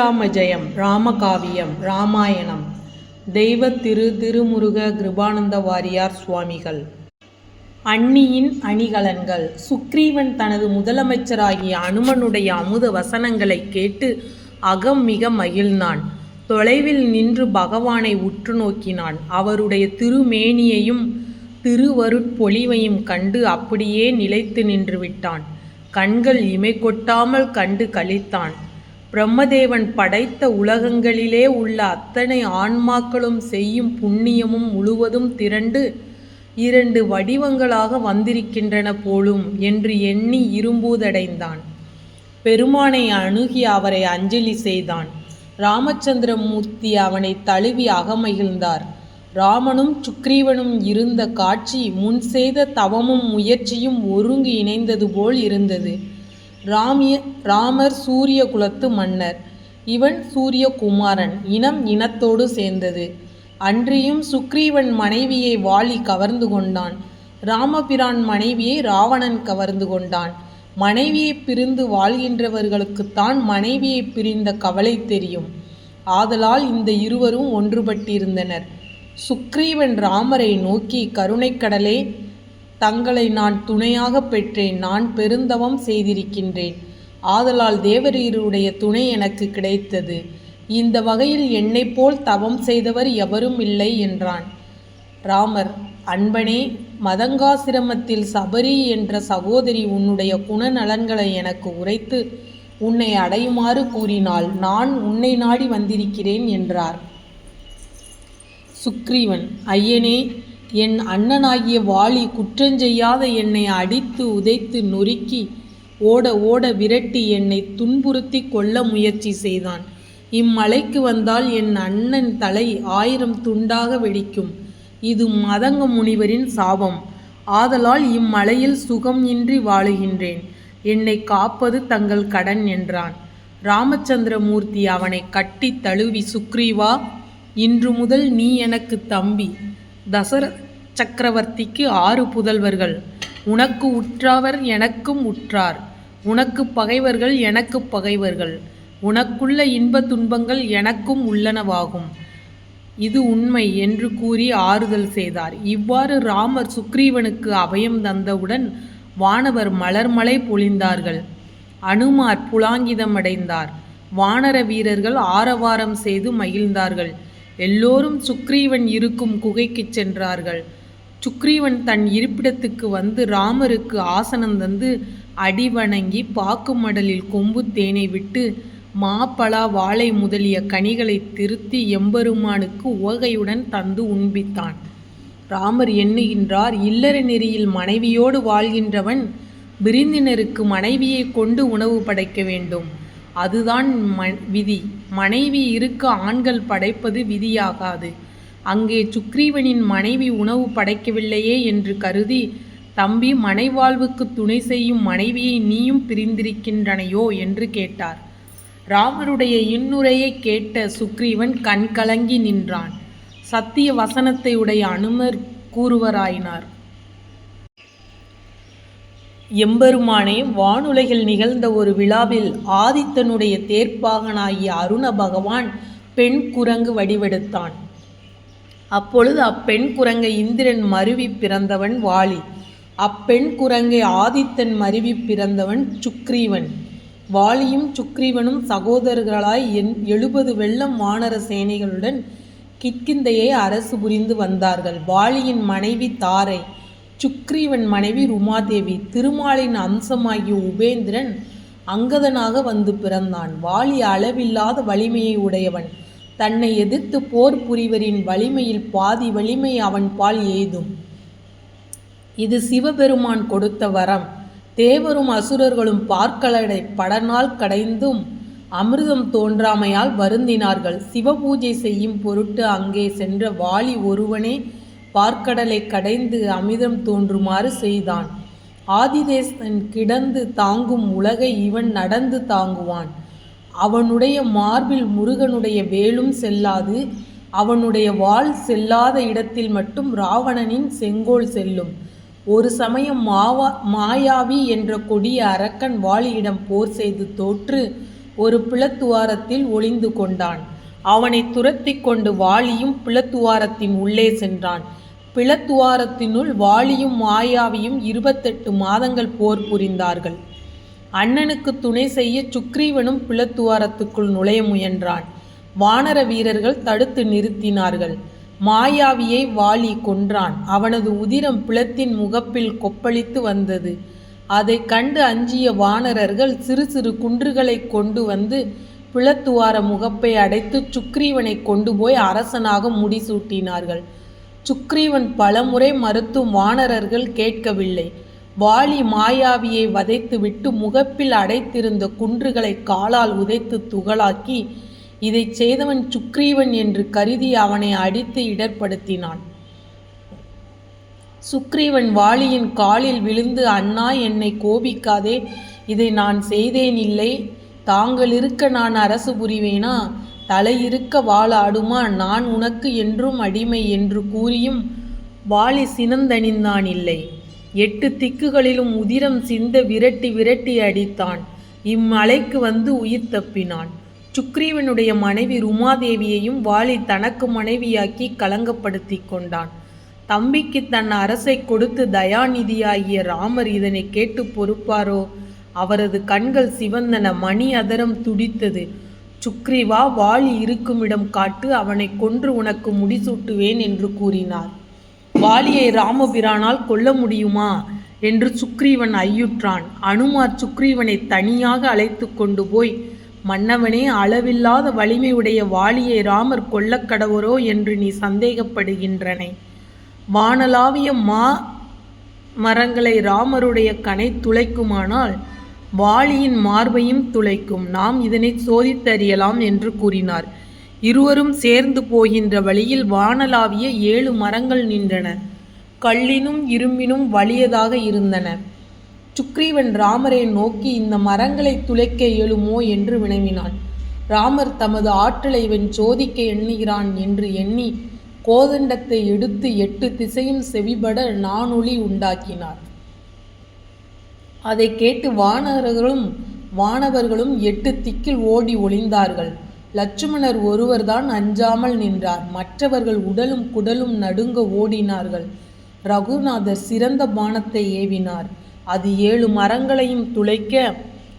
ராம ஜெயம் ராமகாவியம் ராமாயணம் தெய்வ திருமுருக கிருபானந்த வாரியார் சுவாமிகள். அந்நியின் அணிகலன்கள். சுக்ரீவன் தனது முதலமைச்சராகிய அனுமனுடைய அமுத வசனங்களை கேட்டு அகம் மிக மகிழ்ந்தான். தொலைவில் நின்று பகவானை உற்று நோக்கினான். அவருடைய திருமேனியையும் திருவருட்பொழிவையும் கண்டு அப்படியே நிலைத்து நின்று விட்டான். கண்கள் இமை கொட்டாமல் கண்டு களித்தான். பிரம்மதேவன் படைத்த உலகங்களிலே உள்ள அத்தனை ஆன்மாக்களும் செய்யும் புண்ணியமும் முழுவதும் திரண்டு 2 வடிவங்களாக வந்திருக்கின்றன போலும் என்று எண்ணி இரும்பூதடைந்தான். பெருமானை அணுகி அவரை அஞ்சலி செய்தான். ராமச்சந்திரமூர்த்தி அவனை தழுவி அகமகிழ்ந்தார். ராமனும் சுக்ரீவனும் இருந்த காட்சி முன் செய்த தவமும் முயற்சியும் ஒருங்கு இணைந்தது போல் இருந்தது. ராமர் சூரிய குலத்து மன்னர். இவன் சூரியகுமாரன். இனம் இனத்தோடு சேர்ந்தது. அன்றியும் சுக்ரீவன் மனைவியை வாலி கவர்ந்து கொண்டான். ராமபிரான் மனைவியை ராவணன் கவர்ந்து கொண்டான். மனைவியை பிரிந்து வாழ்கின்றவர்களுக்குத்தான் மனைவியை பிரிந்த கவலை தெரியும். ஆதலால் இந்த இருவரும் ஒன்றுபட்டிருந்தனர். சுக்ரீவன் ராமரை நோக்கி, கருணைக்கடலே, தங்களை நான் துணையாக பெற்றேன். நான் பெருந்தவம் செய்திருக்கின்றேன். ஆதலால் தேவரீருடைய துணை எனக்கு கிடைத்தது. இந்த வகையில் என்னைப் போல் தவம் செய்தவர் எவரும் இல்லை என்றான். ராமர், அன்பனே, மதங்காசிரமத்தில் சபரி என்ற சகோதரி உன்னுடைய குணநலன்களை எனக்கு உரைத்து உன்னை அடையுமாறு கூறினாள். நான் உன்னை நாடி வந்திருக்கிறேன் என்றார். சுக்ரீவன், ஐயனே, என் அண்ணனாகிய வாலி குற்றஞ்செய்யாத என்னை அடித்து உதைத்து நொறுக்கி ஓட ஓட விரட்டி என்னை துன்புறுத்தி கொள்ள முயற்சி செய்தான். இம்மலைக்கு வந்தால் என் அண்ணன் தலை 1000 துண்டாக வெடிக்கும். இது மதங்க முனிவரின் சாபம். ஆதலால் இம்மலையில் சுகம் இன்றி வாழுகின்றேன். என்னை காப்பது தங்கள் கடன் என்றான். ராமச்சந்திரமூர்த்தி அவனை கட்டி தழுவி, சுக்ரீவா, இன்று முதல் நீ எனக்கு தம்பி. தசரத சக்கரவர்த்திக்கு 6 புதல்வர்கள். உனக்கு உற்றவர் எனக்கும் உற்றார். உனக்கு பகைவர்கள் எனக்கு பகைவர்கள். உனக்குள்ள இன்ப துன்பங்கள் எனக்கும் உள்ளனவாகும். இது உண்மை என்று கூறி ஆறுதல் செய்தார். இவ்வாறு ராமர் சுக்ரீவனுக்கு அபயம் தந்தவுடன் வானவர் மலர்மலை பொழிந்தார்கள். அனுமார் புலாங்கிதமடைந்தார். வானர வீரர்கள் ஆரவாரம் செய்து மகிழ்ந்தார்கள். எல்லோரும் சுக்ரீவன் இருக்கும் குகைக்கு சென்றார்கள். சுக்ரீவன் தன் இருப்பிடத்துக்கு வந்து ராமருக்கு ஆசனம் தந்து அடிவணங்கி பாக்கு மடலில் கொம்பு தேனை விட்டு மாப்பழா வாழை முதலிய கனிகளை திருத்தி எம்பெருமானுக்கு உவகையுடன் தந்து உண்பித்தான். ராமர் எண்ணுகின்றார், இல்லற நெறியில் மனைவியோடு வாழ்கின்றவன் விருந்தினருக்கு மனைவியை கொண்டு உணவு படைக்க வேண்டும். அதுதான் விதி. மனைவி இருக்க ஆண்கள் படைப்பது விதியாகாது. அங்கே சுக்ரீவனின் மனைவி உணவு படைக்கவில்லையே என்று கருதி, தம்பி, மனைவாழ்வுக்கு துணை செய்யும் மனைவியை நீயும் பிரிந்திருக்கின்றனையோ என்று கேட்டார். ராமருடைய இன்னுரையை கேட்ட சுக்ரீவன் கண் கலங்கி நின்றான். சத்திய வசனத்தை உடைய அனுமர் கூறுவராயினார். எம்பெருமானே, வானுலகில் நிகழ்ந்த ஒரு விழாவில் ஆதித்தனுடைய தேர்ப்பாகனாகிய அருண பகவான் பெண் குரங்கு வடிவெடுத்தான். அப்பொழுது அப்பெண் குரங்கை இந்திரன் மருவி பிறந்தவன் வாலி. அப்பெண் குரங்கை ஆதித்தன் மருவி பிறந்தவன் சுக்ரீவன். வாலியும் சுக்ரீவனும் சகோதரர்களாய் 70 வெள்ளம் வானர சேனைகளுடன் கிட்கிந்தையை அரசு புரிந்து வந்தார்கள். வாலியின் மனைவி தாரை, சுக்ரீவன் மனைவி ருமாதேவி. திருமாலின் அம்சமாகிய உபேந்திரன் அங்கதனாக வந்து பிறந்தான். வாலி அளவில்லாத வலிமையை உடையவன். தன்னை எதிர்த்து போர் புரிவரின் வலிமையில் பாதி வலிமை அவன் பால் எய்தும். இது சிவபெருமான் கொடுத்த வரம். தேவரும் அசுரர்களும் பார்க்கலடை படனால் கடைந்தும் அமிர்தம் தோன்றாமையால் வருந்தினார்கள். சிவபூஜை செய்யும் பொருட்டு அங்கே சென்ற வாலி ஒருவனே பார்க்கடலை கடைந்து அமிர்தம் தோன்றுமாறு செய்தான். ஆதிதேசன் கிடந்து தாங்கும் உலகை இவன் நடந்து தாங்குவான். அவனுடைய மார்பில் முருகனுடைய வேலும் செல்லாது. அவனுடைய வாள் செல்லாத இடத்தில் மட்டும் ராவணனின் செங்கோல் செல்லும். ஒரு சமயம் மாயாவி என்ற கொடிய அரக்கன் வாலியிடம் போர் செய்து தோற்று ஒரு பிளத்துவாரத்தில் ஒளிந்து கொண்டான். அவனை துரத்தி கொண்டு வாலியும் பிளத்துவாரத்தின் உள்ளே சென்றான். பிளத்துவாரத்தினுள் வாலியும் மாயாவியும் 28 மாதங்கள் போர் புரிந்தார்கள். அண்ணனுக்கு துணை செய்ய சுக்ரீவனும் பிளத்துவாரத்துக்குள் நுழைய முயன்றான். வானர வீரர்கள் தடுத்து நிறுத்தினார்கள். மாயாவியை வாலி கொன்றான். அவனது உதிரம் பிளத்தின் முகப்பில் கொப்பளித்து வந்தது. அதை கண்டு அஞ்சிய வானரர்கள் சிறு சிறு குன்றுகளை கொண்டு வந்து பிளத்துவார முகப்பை அடைத்து சுக்ரீவனை கொண்டு போய் அரசனாக முடிசூட்டினார்கள். சுக்ரீவன் பலமுறை மறுத்தும் வானரர்கள் கேட்கவில்லை. வாலி மாயாவியை வதைத்துவிட்டு முகப்பில் அடைத்திருந்த குன்றுகளை காலால் உதைத்து துகளாக்கி இதைச் செய்தவன் சுக்ரீவன் என்று கருதி அவனை அடித்து இடர்படுத்தினான். சுக்ரீவன் வாலியின் காலில் விழுந்து, அண்ணா, என்னை கோபிக்காதே, இதை நான் செய்தேனில்லை. தாங்கள் இருக்க நான் அரசு புரிவேனா? தலையிருக்க வாளாடுமா? நான் உனக்கு என்றும் அடிமை என்று கூறியும் வாலி சினந்தணிந்தான் இல்லை. 8 திக்குகளிலும் உதிரம் சிந்த விரட்டி விரட்டி அடித்தான். இம்மலைக்கு வந்து உயிர் தப்பினான். சுக்ரீவனுடைய மனைவி ருமாதேவியையும் வாலி தனக்கு மனைவியாக்கி களங்கப்படுத்தி கொண்டான். தம்பிக்கு தன் அரசை கொடுத்து தயாநிதியாகிய ராமர் இதனை கேட்டு பொறுப்பாரோ? அவரது கண்கள் சிவந்தன, மணி அதரம் துடித்தது. சுக்ரீவா, வாலி இருக்குமிடம் காட்டு, அவனை கொன்று உனக்கு முடிசூட்டுவேன் என்று கூறினார். வாலியை ராமபிரானால் கொல்ல முடியுமா என்று சுக்ரீவன் ஐயுற்றான். அனுமார் சுக்ரீவனை தனியாக அழைத்து கொண்டு போய், மன்னவனே, அளவில்லாத வலிமையுடைய வாலியை ராமர் கொல்லக் கடவரோ என்று நீ சந்தேகப்படுகின்றனை. வானலாவிய மரங்களை ராமருடைய கணை துளைக்குமானால் வாலியின் மார்பையும் துளைக்கும். நாம் இதனை சோதித்தறியலாம் என்று கூறினார். இருவரும் சேர்ந்து போகின்ற வழியில் வானலாவிய 7 மரங்கள் நின்றன. கல்லினும் இரும்பினும் வலியதாக இருந்தன. சுக்ரீவன் ராமரை நோக்கி, இந்த மரங்களை துளைக்க இயலுமோ என்று வினவினான். ராமர் தமது ஆற்றலை இவன் சோதிக்க எண்ணுகிறான் என்று எண்ணி கோதண்டத்தை எடுத்து 8 திசையும் செவிபட நானொலி உண்டாக்கினார். அதை கேட்டு வானவர்களும் 8 திக்கில் ஓடி ஒளிந்தார்கள். லட்சுமணர் ஒருவர்தான் அஞ்சாமல் நின்றார். மற்றவர்கள் உடலும் குடலும் நடுங்க ஓடினார்கள். ரகுநாதர் சிறந்த பானத்தை ஏவினார். அது 7 மரங்களையும் துளைக்க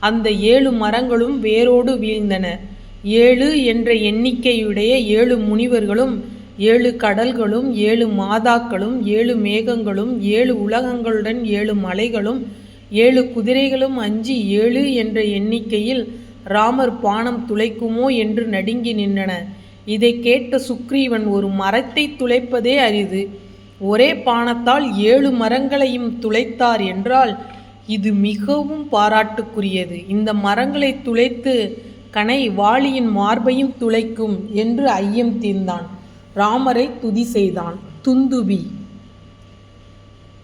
அந்த 7 மரங்களும் வேரோடு வீழ்ந்தன. 7 என்ற எண்ணிக்கையுடைய 7 முனிவர்களும் 7 கடல்களும் 7 மாதாக்களும் 7 மேகங்களும் 7 உலகங்களுடன் 7 மலைகளும் 7 குதிரைகளும் அஞ்சி 7 என்ற எண்ணிக்கையில் ராமர் பானம் துளைக்குமோ என்று நடுங்கி நின்றன. இதை கேட்ட சுக்ரீவன், ஒரு மரத்தை துளைப்பதே அரிது, ஒரே பானத்தால் 7 மரங்களையும் துளைத்தார் என்றால் இது மிகவும் பாராட்டுக்குரியது. இந்த மரங்களை துளைத்து கணை வாலியின் மார்பையும் துளைக்கும் என்று ஐயம் தீர்ந்தான். ராமரை துதி செய்தான். துந்துபி.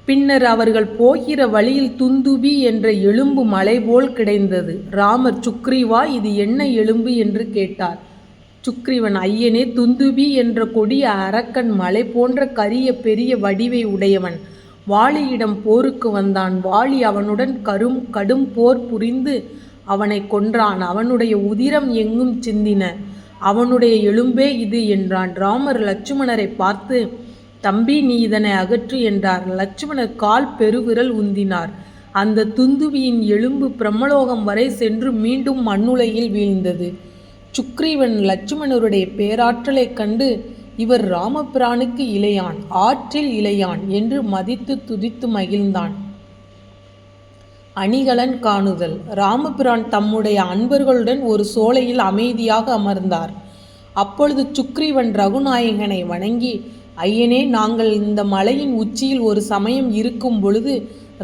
பின்னர் அவர்கள் போகிற வழியில் துந்துபி என்ற எலும்பு மலை போல் கிடைந்தது. ராமர், சுக்ரீவா, இது என்ன எலும்பு என்று கேட்டார். சுக்ரீவன், ஐயனே, துந்துபி என்ற கொடிய அரக்கன் மலை போன்ற கரிய பெரிய வடிவை உடையவன். வாலியிடம் போருக்கு வந்தான். வாலி அவனுடன் கடும் போர் புரிந்து அவனை கொன்றான். அவனுடைய உதிரம் எங்கும் சிந்தின. அவனுடைய எலும்பே இது என்றான். ராமர் லட்சுமணரை பார்த்து, தம்பி, நீ இதனை அகற்று என்றார். லட்சுமணர் கால் பெருவிரல் உந்தினார். அந்த துந்துபியின் எலும்பு பிரம்மலோகம் வரை சென்று மீண்டும் மண்ணுலையில் வீழ்ந்தது. சுக்ரீவன் லட்சுமணருடைய பேராற்றலைக் கண்டு, இவர் ராமபிரானுக்கு இளையான், ஆற்றில் இளையான் என்று மதித்து துதித்து மகிழ்ந்தான். அணிகலன் காணுதல். ராமபிரான் தம்முடைய அன்பர்களுடன் ஒரு சோலையில் அமைதியாக அமர்ந்தார். அப்பொழுது சுக்ரீவன் ரகுநாயகனை வணங்கி, ஐயனே, நாங்கள் இந்த மலையின் உச்சியில் ஒரு சமயம் இருக்கும் பொழுது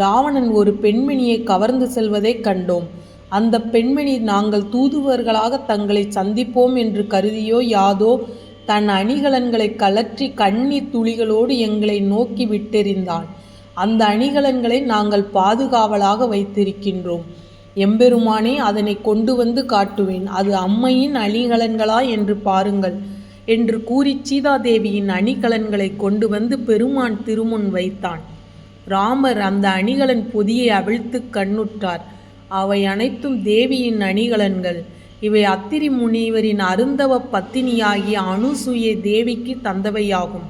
ராவணன் ஒரு பெண்மணியை கவர்ந்து செல்வதைக் கண்டோம். அந்த பெண்மணி நாங்கள் தூதுவர்களாக தங்களை சந்திப்போம் என்று கருதியோ யாதோ தன் அணிகலன்களை கலற்றி கண்ணீர் துளிகளோடு எங்களை நோக்கி விட்டெறிந்தான். அந்த அணிகலன்களை நாங்கள் பாதுகாவலாக வைத்திருக்கின்றோம். எம்பெருமானே, அதனை கொண்டு வந்து காட்டுவேன். அது அம்மையின் அணிகலன்களா என்று பாருங்கள் என்று கூறி சீதாதேவியின் அணிகலன்களை கொண்டு வந்து பெருமான் திருமுன் வைத்தான். ராமர் அந்த அணிகலன் பொதியை அவிழ்த்து கண்ணுற்றார். அவை அனைத்தும் தேவியின் அணிகலன்கள். இவை அத்திரி முனிவரின் அருந்தவ பத்தினியாகிய அனுசூயை தேவிக்கு தந்தவையாகும்.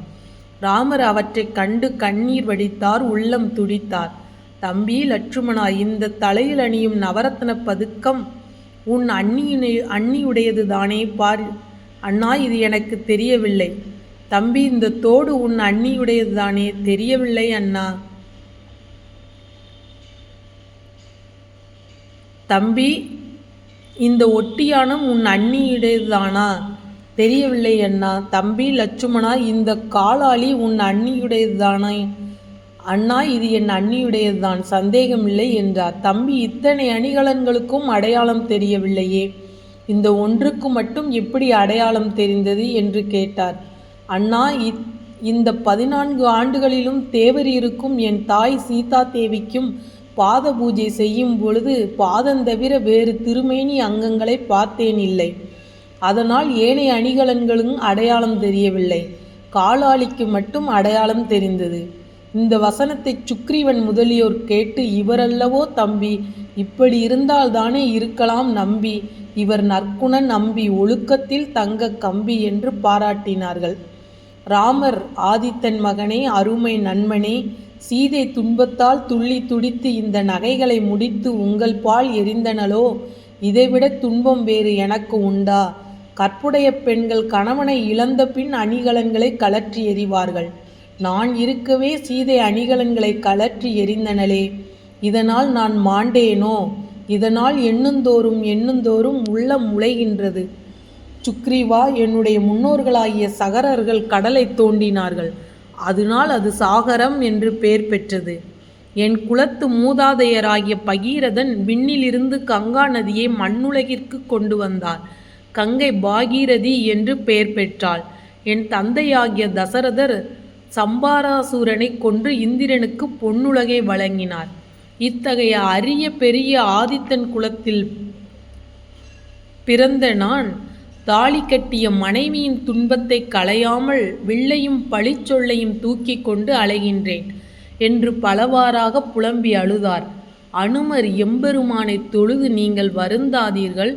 ராமர் அவற்றைக் கண்டு கண்ணீர் வடித்தார், உள்ளம் துடித்தார். தம்பி லட்சுமணா, இந்த தலையில் அணியும் நவரத்ன பதுக்கம் உன் அண்ணியுடையது தானே? பார் அண்ணா, இது எனக்கு தெரியவில்லை. தம்பி, இந்த தோடு உன் அண்ணியுடையது தானே? தெரியவில்லை அண்ணா. தம்பி, இந்த ஒட்டியானம் உன் அண்ணியுடையதுதானா? தெரியவில்லை அண்ணா. தம்பி லட்சுமணா, இந்த காலாளி உன் அண்ணியுடையதுதானே? அண்ணா, இது என் அண்ணியுடையதுதான், சந்தேகமில்லை என்றார். தம்பி, இத்தனை அணிகலன்களுக்கும் அடையாளம் தெரியவில்லையே, இந்த ஒன்றுக்கு மட்டும் எப்படி அடையாளம் தெரிந்தது என்று கேட்டார். அண்ணா, இந்த 14 ஆண்டுகளிலும் தேவரீருக்கும் என் தாய் சீதா தேவிக்கும் பாத பூஜை செய்யும் பொழுது பாதந்தவிர வேறு திருமேனி அங்கங்களை பார்த்தேன் இல்லை. அதனால் ஏனைய அணிகலன்களும் அடையாளம் தெரியவில்லை. காலாளிக்கு மட்டும் அடையாளம் தெரிந்தது. இந்த வசனத்தை சுக்ரீவன் முதலியோர் கேட்டு, இவரல்லவோ தம்பி, இப்படி இருந்தால் தானே இருக்கலாம் நம்பி, இவர் நற்குண நம்பி, ஒழுக்கத்தில் தங்க கம்பி என்று பாராட்டினார்கள். ராமர், ஆதித்தன் மகனே, அருமை நண்பனே, சீதை துன்பத்தால் துள்ளி துடித்து இந்த நகைகளை முடித்து உங்கள் பால் எரிந்தனளோ, இதைவிட துன்பம் வேறு எனக்கு உண்டா? கற்புடைய பெண்கள் கணவனை இழந்த பின் அணிகலன்களை கலற்றி எறிவார்கள். நான் இருக்கவே சீதை அணிகலன்களை கலற்றி எறிந்தனளே, இதனால் நான் மாண்டேனோ? இதனால் எண்ணுந்தோறும் உள்ளம் முளைகின்றது. சுக்ரீவா, என்னுடைய முன்னோர்களாகிய சகரர்கள் கடலை தோண்டினார்கள். அதனால் அது சாகரம் என்று பெயர் பெற்றது. என் குலத்து மூதாதையராகிய பகீரதன் விண்ணிலிருந்து கங்கா நதியை மண்ணுலகிற்கு கொண்டு வந்தார். கங்கை பாகீரதி என்று பெயர் பெற்றாள். என் தந்தையாகிய தசரதர் சம்பாராசூரனை கொன்று இந்திரனுக்கு பொன்னுலகை வழங்கினார். இத்தகைய அரிய பெரிய ஆதித்தன் குலத்தில் பிறந்த நான் தாலி கட்டிய மனைவியின் துன்பத்தை களையாமல் வில்லையும் பழிச்சொல்லையும் தூக்கி கொண்டு அலைகின்றேன் என்று பலவாறாக புலம்பி அழுதார். அனுமர், எம்பெருமானை தொழுது நீங்கள் வருந்தாதீர்கள்.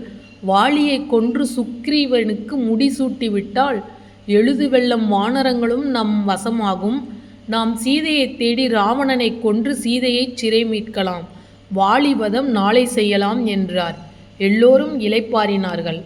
வாலியை கொன்று சுக்ரீவனுக்கு முடிசூட்டிவிட்டால் எழுது வெள்ளம் வானரங்களும் நம் வசமாகும். நாம் சீதையை தேடி ராவணனை கொன்று சீதையை சிறை மீட்கலாம். வாலிவதம் நாளை செய்யலாம் என்றார். எல்லோரும் இளைப்பாறினார்கள்.